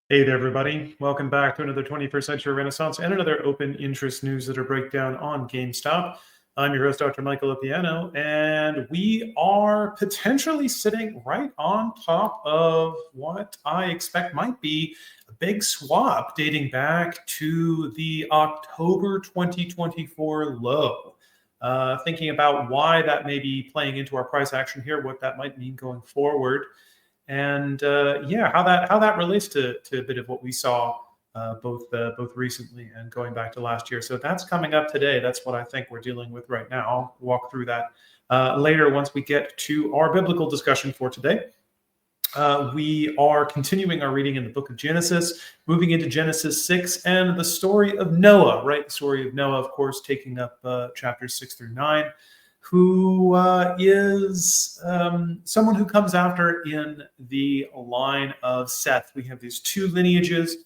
Hey there, everybody. Welcome back to another 21st Century Renaissance and another open interest newsletter breakdown on GameStop. I'm your host, Dr. Michael LoPiano, and we are potentially sitting right on top of what I expect might be a big swap dating back to the October 2024 low. Thinking about why that may be playing into our price action here, what that might mean going forward. And yeah, how that relates to a bit of what we saw both recently and going back to last year. So that's coming up today. That's what I think we're dealing with right now. I'll walk through that later once we get to our biblical discussion for today. We are continuing our reading in the book of Genesis, moving into Genesis 6 and the story of Noah, right? The story of Noah, of course, taking up chapters 6 through 9. Who is someone who comes after in the line of Seth. We have these two lineages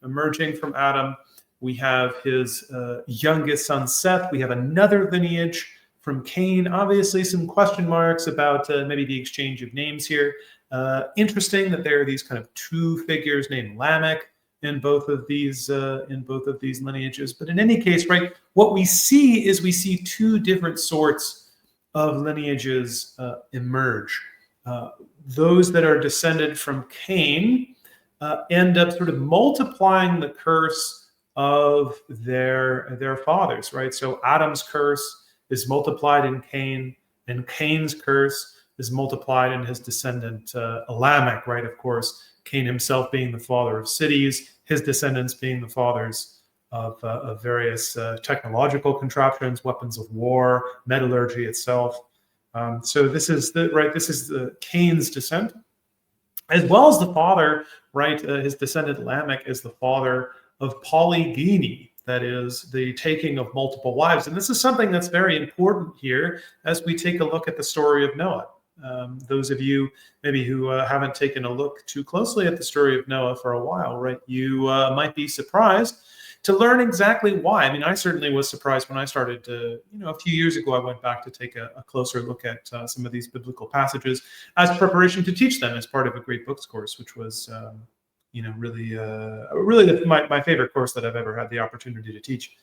emerging from Adam. We have his youngest son, Seth. We have another lineage from Cain. Obviously, some question marks about maybe the exchange of names here. Interesting that there are these kind of two figures named Lamech in both of these lineages. But in any case, right, what we see is we see two different sorts of lineages emerge. Those that are descended from Cain end up sort of multiplying the curse of their fathers, right? So Adam's curse is multiplied in Cain, and Cain's curse is multiplied in his descendant Lamech, right? Of course, Cain himself being the father of cities, his descendants being the fathers of various technological contraptions, weapons of war, metallurgy itself. So this is the Cain's descent, as well as the father, right? His descendant Lamech is the father of polygyny, that is the taking of multiple wives. And this is something that's very important here as we take a look at the story of Noah. Those of you maybe who haven't taken a look too closely at the story of Noah for a while, right? You might be surprised to learn exactly why. I mean, I certainly was surprised when I started to, a few years ago, I went back to take a closer look at some of these biblical passages as preparation to teach them as part of a Great Books course, which was, really my favorite course that I've ever had the opportunity to teach.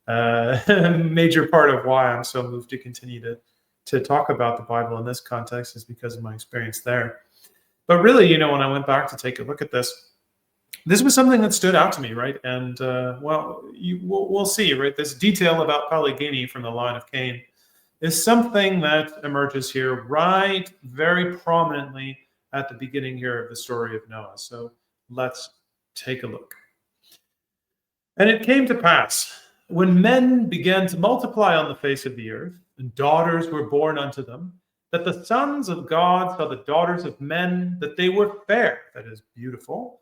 Major part of why I'm so moved to continue to talk about the Bible in this context is because of my experience there. But really, when I went back to take a look at this was something that stood out to me, right? And we'll see, right? This detail about polygyny from the line of Cain is something that emerges here right very prominently at the beginning here of the story of Noah. So let's take a look. And it came to pass, when men began to multiply on the face of the earth, and daughters were born unto them, that the sons of God saw the daughters of men, that they were fair, that is, beautiful,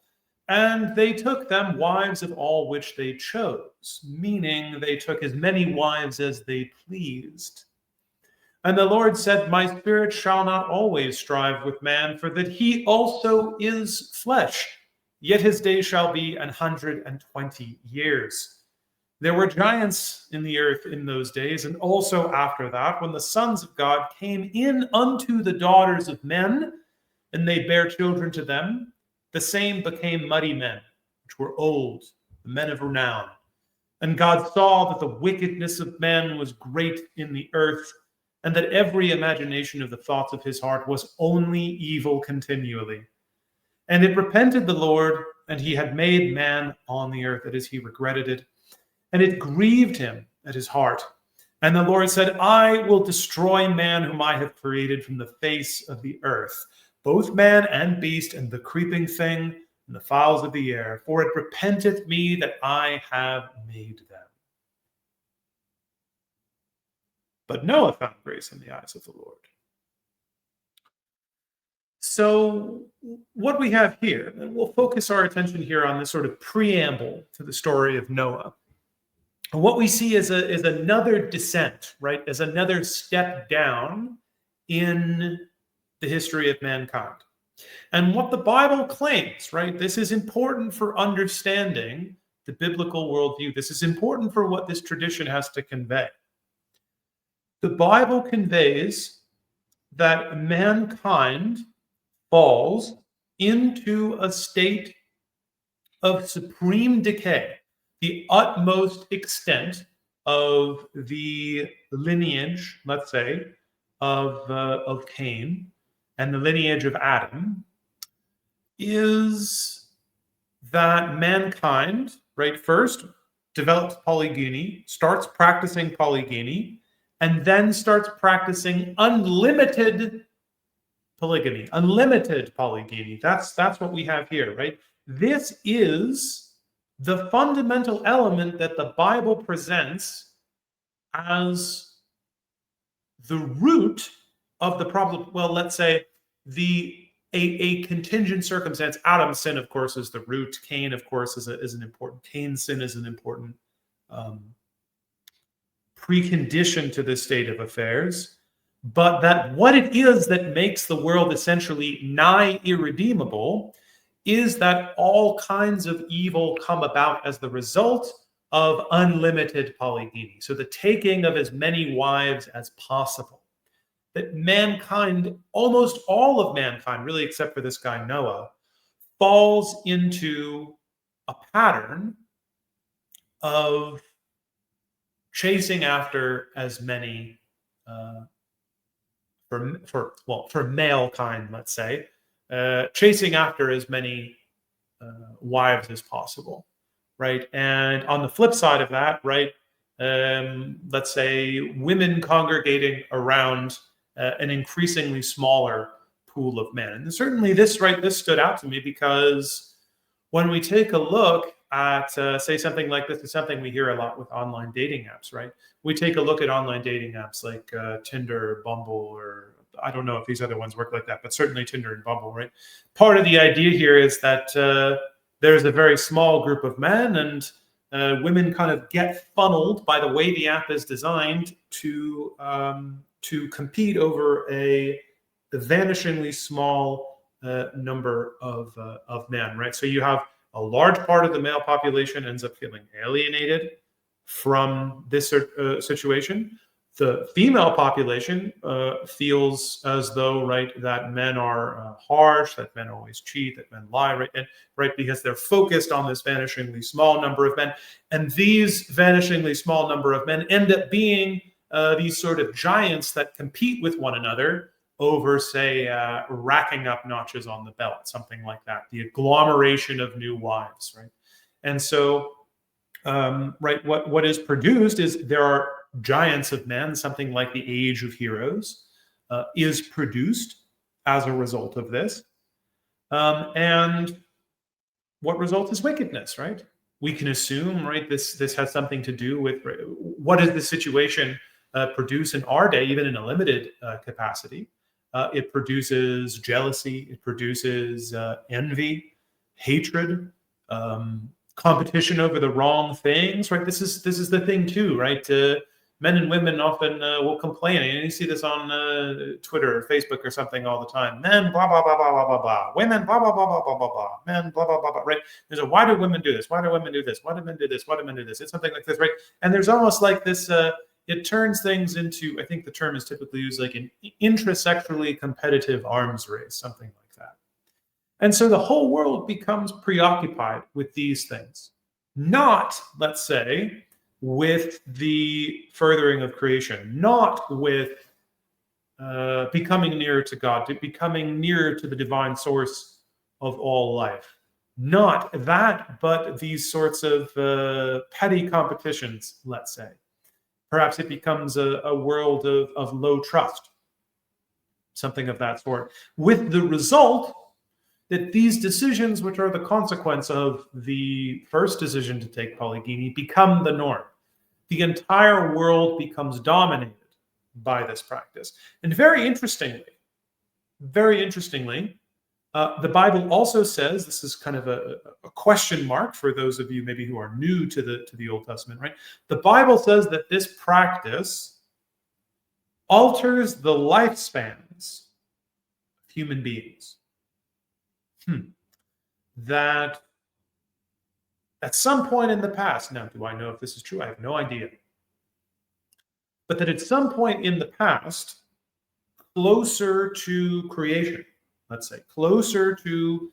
and they took them wives of all which they chose, meaning they took as many wives as they pleased. And the Lord said, my spirit shall not always strive with man, for that he also is flesh, yet his days shall be 120 years. There were giants in the earth in those days, and also after that, when the sons of God came in unto the daughters of men, and they bare children to them, the same became mighty men, which were old, the men of renown. And God saw that the wickedness of men was great in the earth, and that every imagination of the thoughts of his heart was only evil continually. And it repented the Lord, and he had made man on the earth, that is, he regretted it. And it grieved him at his heart. And the Lord said, I will destroy man whom I have created from the face of the earth, both man and beast, and the creeping thing, and the fowls of the air, for it repenteth me that I have made them. But Noah found grace in the eyes of the Lord. So what we have here, and we'll focus our attention here on this sort of preamble to the story of Noah. And what we see is another descent, right? As another step down in the history of mankind. And what the Bible claims, right? This is important for understanding the biblical worldview. This is important for what this tradition has to convey. The Bible conveys that mankind falls into a state of supreme decay, the utmost extent of the lineage, let's say, of Cain and the lineage of Adam, is that mankind, right, first develops polygyny, starts practicing polygyny, and then starts practicing unlimited polygamy, unlimited polygyny. That's what we have here, right? This is the fundamental element that the Bible presents as the root of the problem. Well, let's say a contingent circumstance. Adam's sin, of course, is the root. Cain, of course, is an important. Cain's sin is an important precondition to this state of affairs. But that what it is that makes the world essentially nigh irredeemable is that all kinds of evil come about as the result of unlimited polygyny. So the taking of as many wives as possible. That mankind, almost all of mankind, really except for this guy Noah, falls into a pattern of chasing after as many for male kind, let's say, chasing after as many wives as possible, right? And on the flip side of that, right, let's say women congregating around an increasingly smaller pool of men. And certainly this stood out to me because when we take a look at, say, something like this is something we hear a lot with online dating apps, right? We take a look at online dating apps like Tinder, Bumble, or I don't know if these other ones work like that, but certainly Tinder and Bumble, right? Part of the idea here is that there's a very small group of men, and women kind of get funneled by the way the app is designed to compete over a vanishingly small number of men, right? So you have a large part of the male population ends up feeling alienated from this situation. The female population feels as though, right, that men are harsh, that men always cheat, that men lie, right, and right, because they're focused on this vanishingly small number of men, and these vanishingly small number of men end up being these sort of giants that compete with one another over, say, racking up notches on the belt, something like that, the agglomeration of new wives, right? And so, right, what is produced is there are giants of men, something like the Age of Heroes is produced as a result of this. And what result is wickedness, right? We can assume, right, this has something to do with what does the situation produce in our day, even in a limited capacity. It produces jealousy, it produces envy, hatred, competition over the wrong things, right? This is the thing too, right? Men and women often will complain, and you see this on Twitter or Facebook or something all the time. Men, blah blah blah blah blah blah blah. Women, blah blah blah blah blah blah blah. Men, blah blah blah blah. Right? There's a why do women do this? Why do women do this? Why do men do this? Why do men do this? It's something like this, right? And there's almost like this. It turns things into, I think the term is typically used like an intrasexually competitive arms race, something like that. And so the whole world becomes preoccupied with these things, not, let's say, with the furthering of creation, not with becoming nearer to God, to becoming nearer to the divine source of all life. Not that, but these sorts of petty competitions, let's say. Perhaps it becomes a world of low trust, something of that sort, with the result that these decisions, which are the consequence of the first decision to take polygyny, become the norm. The entire world becomes dominated by this practice. And very interestingly, the Bible also says, this is kind of a question mark for those of you maybe who are new to the Old Testament, right? The Bible says that this practice alters the lifespans of human beings. That at some point in the past, now do I know if this is true? I have no idea. But that at some point in the past, closer to creation, let's say, closer to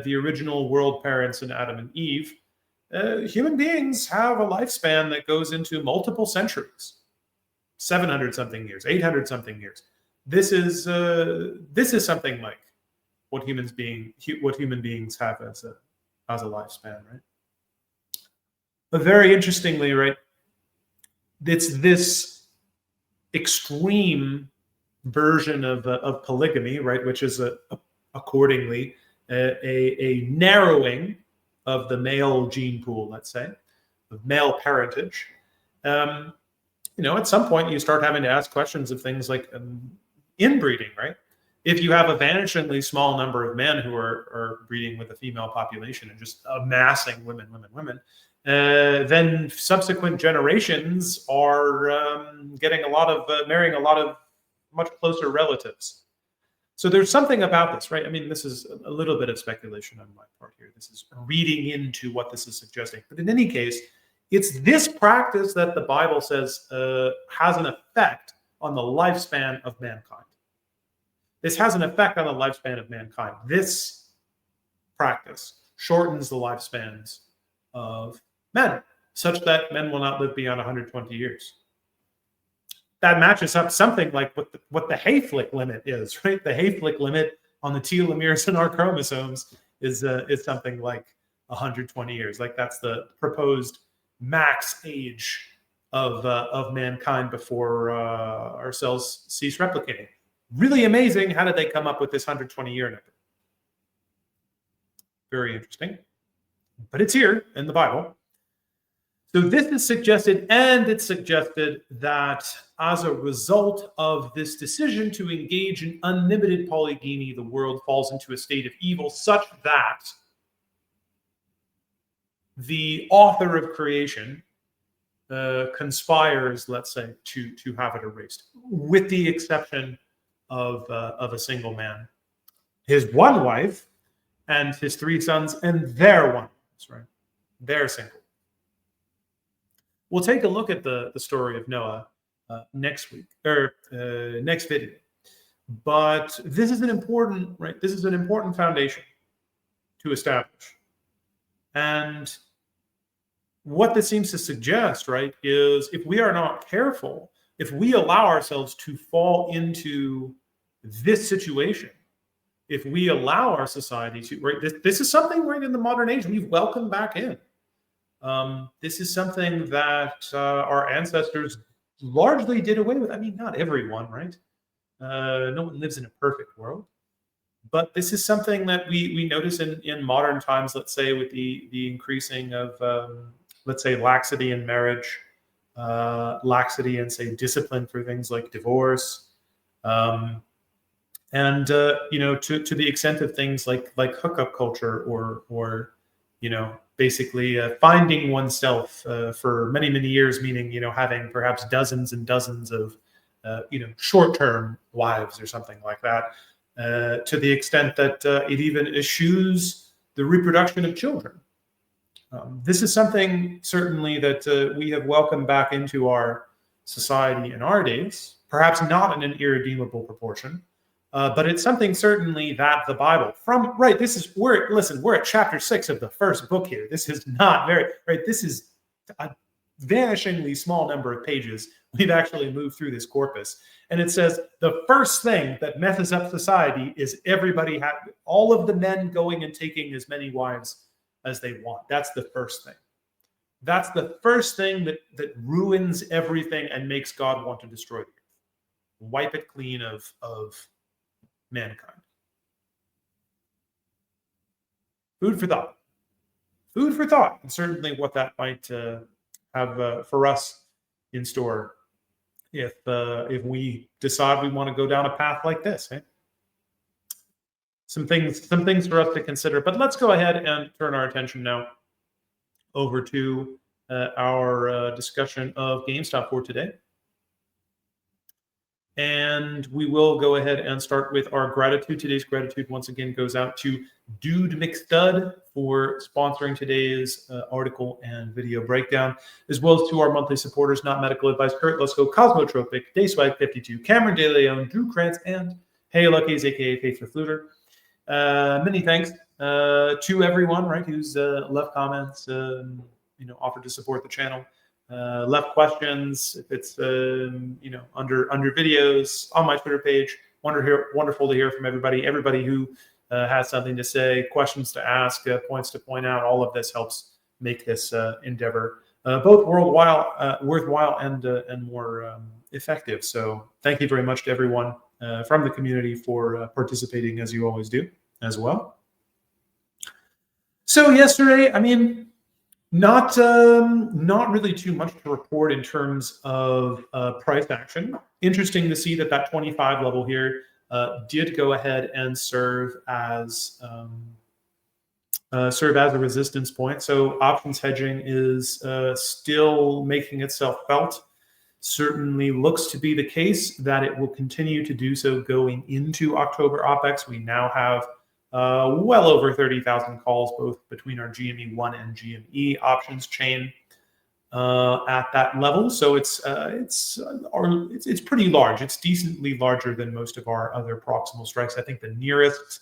the original world parents and Adam and Eve, human beings have a lifespan that goes into multiple centuries, 700 something years, 800 something years. This is something like what human beings have as a lifespan, right? But very interestingly, right, it's this extreme version of polygamy, right, which is accordingly a narrowing of the male gene pool, let's say, of male parentage. At some point you start having to ask questions of things like inbreeding, right? If you have a vanishingly small number of men who are breeding with a female population and just amassing women, then subsequent generations are getting marrying a lot of much closer relatives. So there's something about this, right? I mean, this is a little bit of speculation on my part here. This is reading into what this is suggesting. But in any case, it's this practice that the Bible says has an effect on the lifespan of mankind. This has an effect on the lifespan of mankind. This practice shortens the lifespans of men, such that men will not live beyond 120 years. That matches up something like what the Hayflick limit is, right? The Hayflick limit on the telomeres in our chromosomes is something like 120 years. Like that's the proposed max age of mankind before our cells cease replicating. Really amazing. How did they come up with this 120-year number? Very interesting. But it's here in the Bible. So this is suggested, and it's suggested that as a result of this decision to engage in unlimited polygamy, the world falls into a state of evil such that the author of creation conspires, let's say, to have it erased, with the exception of a single man, his one wife, and his 3 sons, and their wives, right? They're single. We'll take a look at the story of Noah next week, or next video. But this is an important, right? This is an important foundation to establish. And what this seems to suggest, right, is if we are not careful, if we allow ourselves to fall into this situation, if we allow our society to, right, this is something right in the modern age we've welcomed back in. This is something that our ancestors largely did away with. I mean, not everyone, right? No one lives in a perfect world. But this is something that we notice in modern times, let's say, with the increasing of, let's say, laxity in marriage, laxity and, say, discipline for things like divorce. And to the extent of things like hookup culture or basically finding oneself for many, many years, meaning, having perhaps dozens and dozens of, short-term wives or something like that, to the extent that it even eschews the reproduction of children. This is something certainly that we have welcomed back into our society in our days, perhaps not in an irredeemable proportion, but it's something certainly that the Bible we're at chapter 6 of the first book here. This is not very, right? This is a vanishingly small number of pages. We've actually moved through this corpus. And it says the first thing that messes up society is all of the men going and taking as many wives as they want. That's the first thing. That's the first thing that ruins everything and makes God want to destroy the earth. Wipe it clean of mankind. Food for thought. Food for thought, and certainly what that might have for us in store if we decide we want to go down a path like this. Eh? Some things for us to consider. But let's go ahead and turn our attention now over to our discussion of GameStop for today. And we will go ahead and start with our gratitude. Today's gratitude once again goes out to Dude McStud for sponsoring today's article and video breakdown, as well as to our monthly supporters, Not Medical Advice, Kurt Lusko, Cosmotropic, Dayswag52, Cameron De Leon, Drew Krantz, and Hey Luckies, aka Faith the Fluter. Many thanks to everyone, right, who's left comments, offered to support the channel, left questions. If it's under videos on my Twitter page. Wonderful to hear from everybody. Everybody who has something to say, questions to ask, points to point out. All of this helps make this endeavor both worthwhile and more effective. So thank you very much to everyone from the community for participating, as you always do as well. So yesterday, I mean, not really too much to report in terms of price action. Interesting to see that 25 level here did go ahead and serve as a resistance point. So options hedging is still making itself felt. Certainly looks to be the case that it will continue to do so going into October OPEX. We now have well over 30,000 calls, both between our GME1 and GME options chain at that level. So it's pretty large. It's decently larger than most of our other proximal strikes. I think the nearest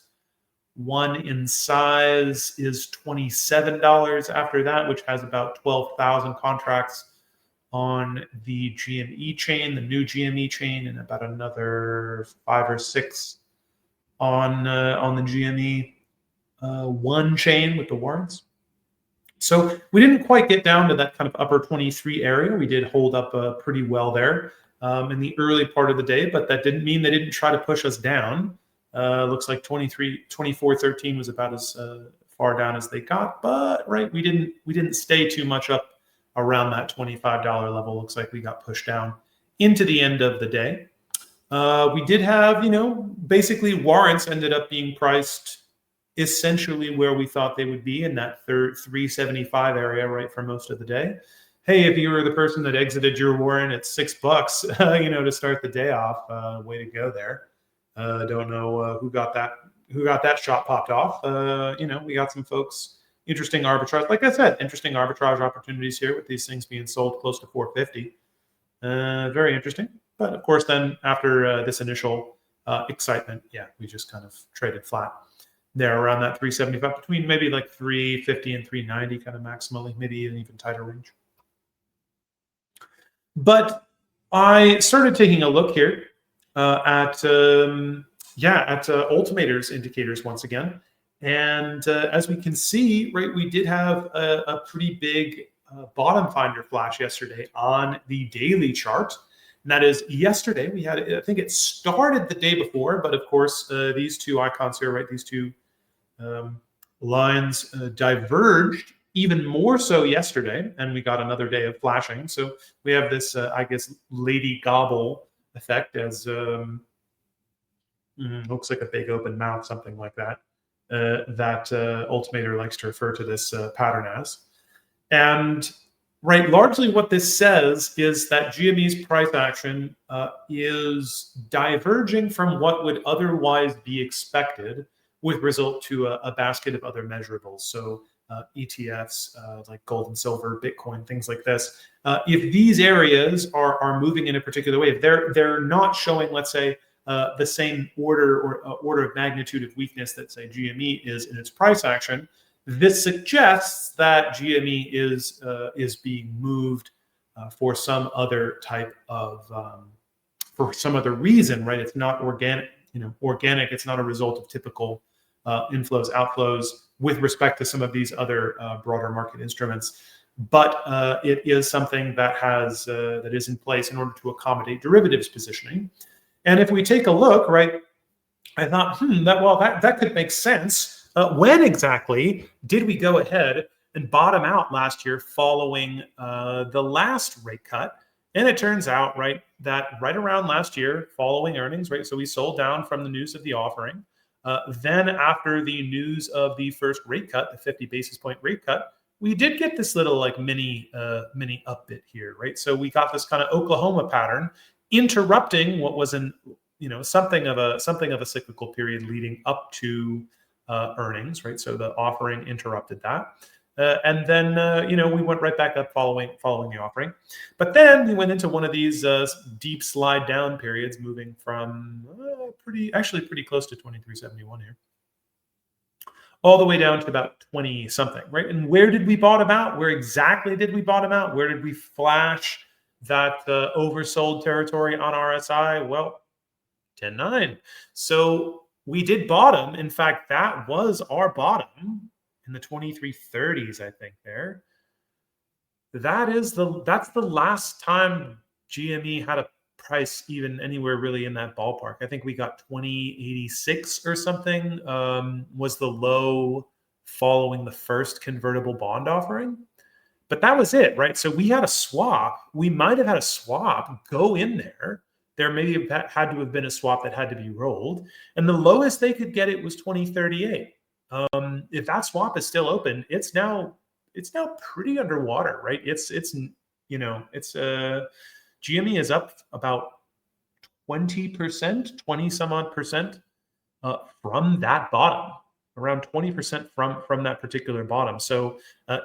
one in size is $27 after that, which has about 12,000 contracts on the GME chain, the new GME chain, and about another 5 or 6 on the GME one chain with the warrants. So we didn't quite get down to that kind of upper 23 area. We did hold up pretty well there in the early part of the day, but that didn't mean they didn't try to push us down. Looks like 24.13 was about as far down as they got, but right, we didn't stay too much up around that $25 level. Looks like we got pushed down into the end of the day. We did have, basically warrants ended up being priced essentially where we thought they would be in that 375 area, right, for most of the day. Hey, if you were the person that exited your warrant at $6, to start the day off, way to go there. Don't know who got that shot popped off. We got some folks. Interesting arbitrage. Like I said, interesting arbitrage opportunities here with these things being sold close to 450. Very interesting. But of course, then after this initial excitement, yeah, we just kind of traded flat there around that 375, between maybe like 350 and 390 kind of maximally, maybe an even tighter range. But I started taking a look here at altimeters indicators once again. And as we can see, right, we did have a pretty big bottom finder flash yesterday on the daily chart. And that is yesterday we had, I think it started the day before, but of course, these two icons here, right, these two lines diverged even more so yesterday, and we got another day of flashing. So we have this, I guess, lady gobble effect as looks like a big open mouth, something like that. That altimeter likes to refer to this pattern as. And right, largely what this says is that GME's price action is diverging from what would otherwise be expected with result to a basket of other measurables. So ETFs like gold and silver, Bitcoin, things like this. If these areas are moving in a particular way, if they're not showing, let's say, the same order of magnitude of weakness that, say, GME is in its price action, this suggests that GME is being moved for some other type of for some other reason, right? It's not organic, organic. It's not a result of typical inflows, outflows with respect to some of these other broader market instruments. But it is something that that is in place in order to accommodate derivatives positioning. And if we take a look, right, I thought, that could make sense. When exactly did we go ahead and bottom out last year following the last rate cut? And it turns out, right, that right around last year, following earnings, right, so we sold down from the news of the offering. Then after the news of the first rate cut, the 50 basis point rate cut, we did get this little like mini up bit here, right? So we got this kind of Oklahoma pattern interrupting what was something of a cyclical period leading up to earnings, right? So the offering interrupted that. And then, we went right back up following the offering. But then we went into one of these deep slide down periods, moving from pretty close to 2371 here. all the way down to about 20 something, right? And where did we bottom out? Where exactly did we bottom out? Where did we flash that oversold territory on RSI? Well, 10.9. So we did bottom. In fact, that was our bottom in the 2330s, I think there. That's the last time GME had a price even anywhere really in that ballpark. I think we got 2086 or something was the low following the first convertible bond offering. But that was it, right? So we had a swap. We might have had a swap go in there. There may have had to have been a swap that had to be rolled. And the lowest they could get it was 2038. If that swap is still open, it's now pretty underwater, right? It's GME is up about 20%, 20 some odd percent from that bottom, around 20% from that particular bottom. So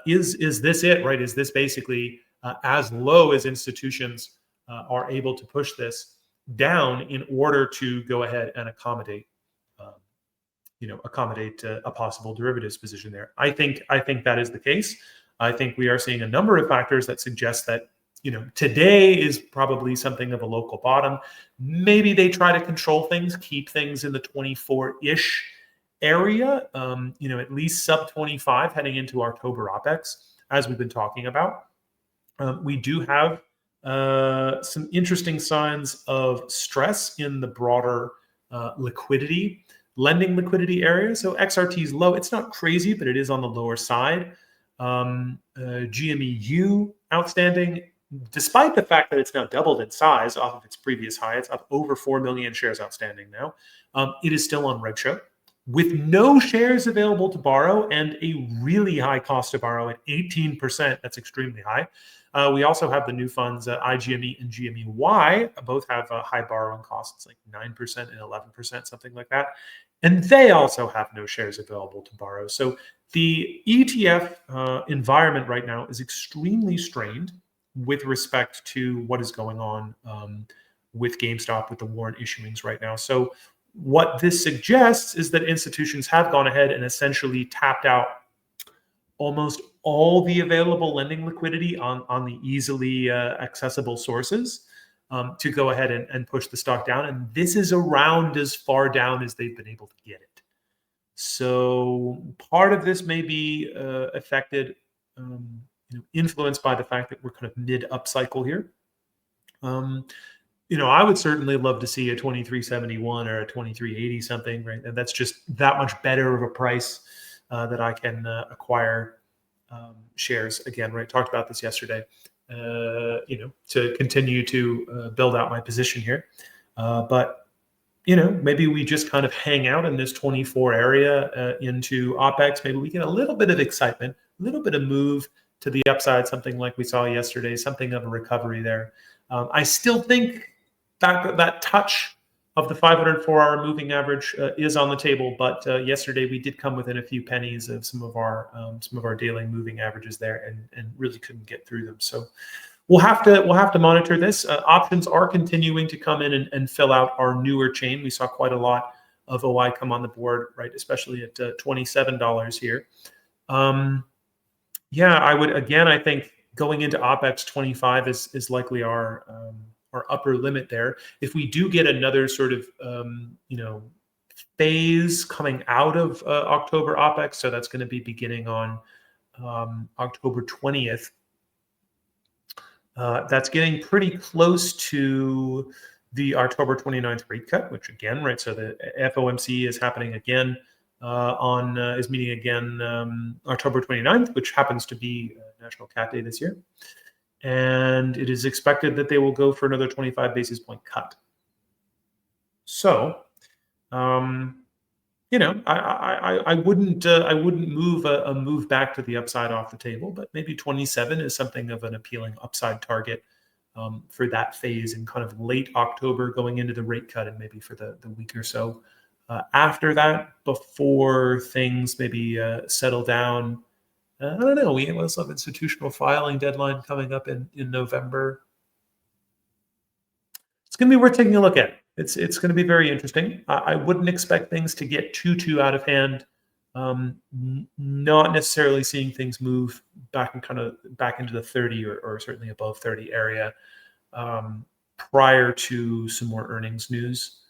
is this it, right? Is this basically as low as institutions are able to push this down in order to go ahead and accommodate a possible derivatives position there? I think that is the case. I think we are seeing a number of factors that suggest that today is probably something of a local bottom. Maybe they try to control things, keep things in the 24-ish area, at least sub 25 heading into October OPEX, as we've been talking about. We do have some interesting signs of stress in the broader lending liquidity area. So XRT is low. It's not crazy, but it is on the lower side. GMEU outstanding, despite the fact that it's now doubled in size off of its previous high. It's up over 4 million shares outstanding now. It is still on roadshow with no shares available to borrow and a really high cost to borrow at 18%. That's extremely high. We also have the new funds, iGME and GMEY, both have high borrowing costs, like 9% and 11%, something like that. And they also have no shares available to borrow. So the ETF environment right now is extremely strained with respect to what is going on with GameStop, with the warrant issuings right now. So what this suggests is that institutions have gone ahead and essentially tapped out almost all the available lending liquidity on the easily accessible sources to go ahead and push the stock down. And this is around as far down as they've been able to get it. So part of this may be affected, influenced by the fact that we're kind of mid-up cycle here. I would certainly love to see a 2371 or a 2380 something, right? And that's just that much better of a price that I can acquire shares again, right? Talked about this yesterday, to continue to build out my position here. But maybe we just kind of hang out in this 24 area into OPEX. Maybe we get a little bit of excitement, a little bit of move to the upside, something like we saw yesterday, something of a recovery there. I still think that touch of the 504-hour moving average is on the table, but yesterday we did come within a few pennies of some of our daily moving averages there, and really couldn't get through them. So we'll have to monitor this. Options are continuing to come in and fill out our newer chain. We saw quite a lot of OI come on the board, right, especially at $27 here. I would, again, I think going into OPEX 25 is likely our upper limit there. If we do get another sort of phase coming out of October OPEX, so that's going to be beginning on October 20th. That's getting pretty close to the October 29th rate cut, which again, right, so the FOMC is happening again is meeting again October 29th, which happens to be National Cat Day this year. And it is expected that they will go for another 25 basis point cut. So, I wouldn't move a move back to the upside off the table, but maybe 27 is something of an appealing upside target for that phase in kind of late October going into the rate cut, and maybe for the week or so after that, before things maybe settle down. I don't know. We also have institutional filing deadline coming up in November. It's going to be worth taking a look at. It's going to be very interesting. I wouldn't expect things to get too out of hand Not necessarily seeing things move back into the 30 or certainly above 30 area prior to some more earnings news.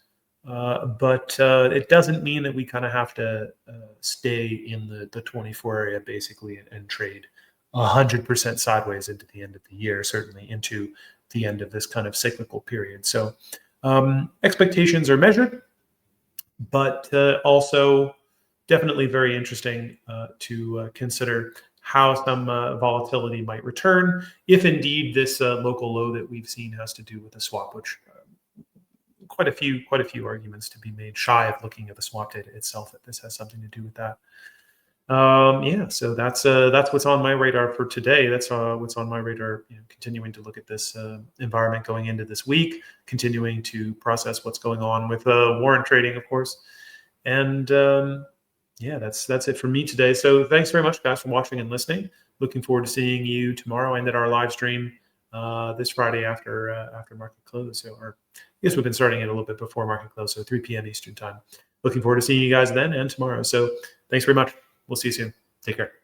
But it doesn't mean that we kind of have to stay in the 24 area basically and trade 100% sideways into the end of the year, certainly into the end of this kind of cyclical period. So expectations are measured, but also definitely very interesting to consider how some volatility might return if indeed this local low that we've seen has to do with the swap, which quite a few arguments to be made shy of looking at the swap data itself that this has something to do with that. Yeah, so that's what's on my radar for today. That's what's on my radar. Continuing to look at this environment going into this week, continuing to process what's going on with warrant trading, of course, and yeah, that's it for me today. So thanks very much, guys, for watching and listening. Looking forward to seeing you tomorrow and at our live stream this Friday after market close. Or I guess we've been starting it a little bit before market close, so 3 p.m. Eastern time. Looking forward to seeing you guys then and tomorrow. So thanks very much. We'll see you soon. Take care.